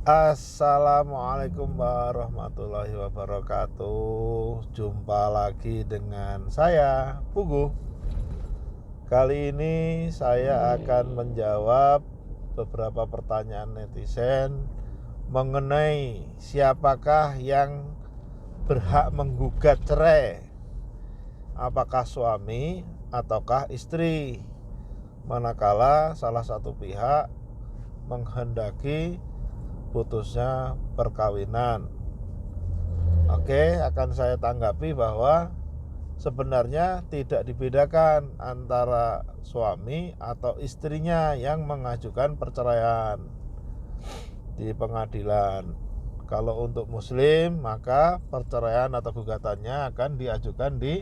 Assalamualaikum warahmatullahi wabarakatuh. Jumpa lagi dengan saya, Pugu. Kali ini saya akan menjawab beberapa pertanyaan netizen mengenai siapakah yang berhak menggugat cerai. Apakah suami ataukah istri? Manakala salah satu pihak menghendaki putusnya perkawinan. Oke, akan saya tanggapi bahwa sebenarnya tidak dibedakan antara suami atau istrinya yang mengajukan perceraian di pengadilan. Kalau untuk muslim, maka perceraian atau gugatannya akan diajukan di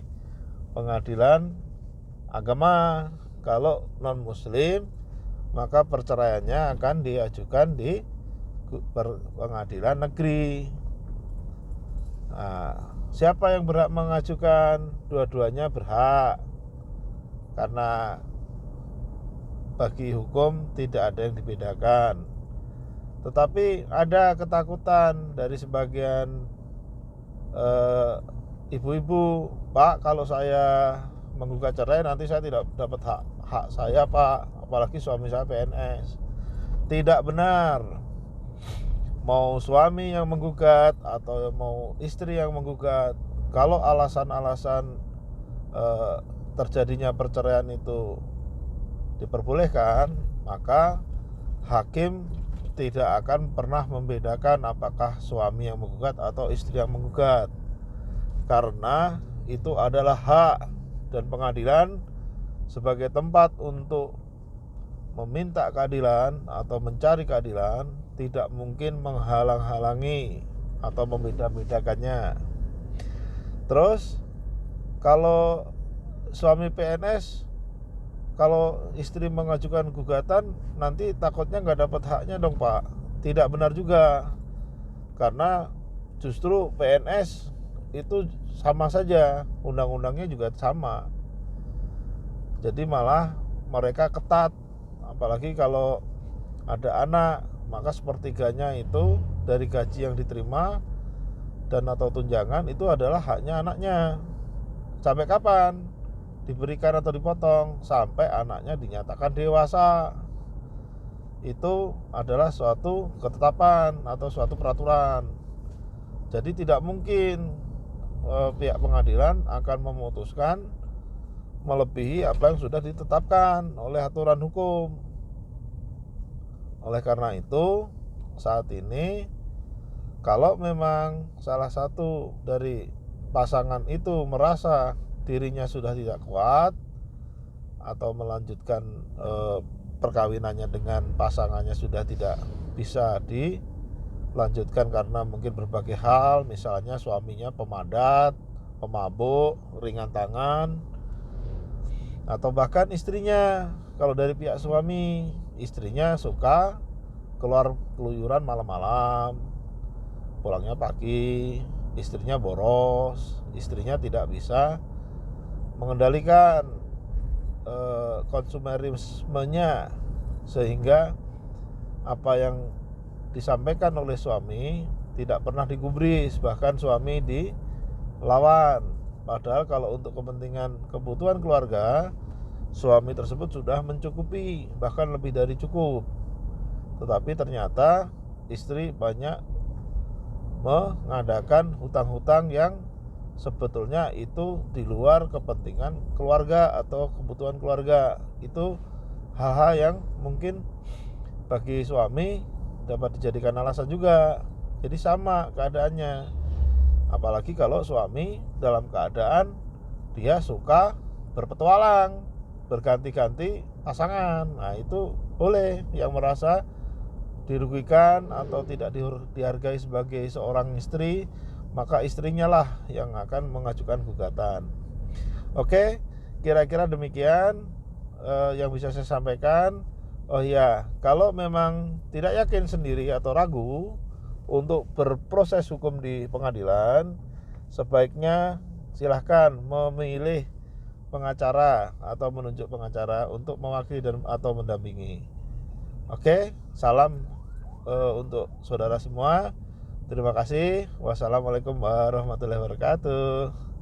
pengadilan agama. Kalau non muslim, maka perceraiannya akan diajukan di pengadilan negeri. Nah, siapa yang berhak mengajukan? Dua-duanya berhak, karena bagi hukum tidak ada yang dibedakan. Tetapi ada ketakutan dari sebagian ibu-ibu, Pak, kalau saya menggugat cerai nanti saya tidak dapat hak saya, Pak, apalagi suami saya PNS. Tidak benar. Mau suami yang menggugat atau mau istri yang menggugat, kalau alasan-alasan terjadinya perceraian itu diperbolehkan, maka hakim tidak akan pernah membedakan apakah suami yang menggugat atau istri yang menggugat, karena itu adalah hak, dan pengadilan sebagai tempat untuk meminta keadilan atau mencari keadilan tidak mungkin menghalang-halangi atau membeda-bedakannya. Terus kalau suami PNS, kalau istri mengajukan gugatan, nanti takutnya nggak dapat haknya dong, Pak. Tidak benar juga, karena justru PNS itu sama saja, undang-undangnya juga sama. Jadi malah mereka ketat, apalagi kalau ada anak, maka sepertiganya itu dari gaji yang diterima dan atau tunjangan itu adalah haknya anaknya. Sampai kapan diberikan atau dipotong? Sampai anaknya dinyatakan dewasa. Itu adalah suatu ketetapan atau suatu peraturan. Jadi tidak mungkin pihak pengadilan akan memutuskan melebihi apa yang sudah ditetapkan oleh aturan hukum. Oleh karena itu, saat ini kalau memang salah satu dari pasangan itu merasa dirinya sudah tidak kuat atau melanjutkan perkawinannya dengan pasangannya sudah tidak bisa dilanjutkan karena mungkin berbagai hal, misalnya suaminya pemadat, pemabuk, ringan tangan, atau bahkan istrinya, kalau dari pihak suami, istrinya suka keluar keluyuran malam-malam, pulangnya pagi, istrinya boros, istrinya tidak bisa mengendalikan konsumerismenya, sehingga apa yang disampaikan oleh suami tidak pernah digubris, bahkan suami dilawan. Padahal kalau untuk kepentingan kebutuhan keluarga, suami tersebut sudah mencukupi, bahkan lebih dari cukup. Tetapi ternyata istri banyak mengadakan hutang-hutang yang sebetulnya itu di luar kepentingan keluarga atau kebutuhan keluarga. Itu hal-hal yang mungkin bagi suami dapat dijadikan alasan juga. Jadi sama keadaannya. Apalagi kalau suami dalam keadaan dia suka berpetualang, berganti-ganti pasangan. Nah, itu boleh, yang merasa dirugikan atau tidak dihargai sebagai seorang istri, maka istrinya lah yang akan mengajukan gugatan. Oke, kira-kira demikian yang bisa saya sampaikan. Oh iya, kalau memang tidak yakin sendiri atau ragu untuk berproses hukum di pengadilan, sebaiknya silahkan memilih pengacara atau menunjuk pengacara untuk mewakili dan atau mendampingi. Oke, salam untuk saudara semua. Terima kasih. Wassalamualaikum warahmatullahi wabarakatuh.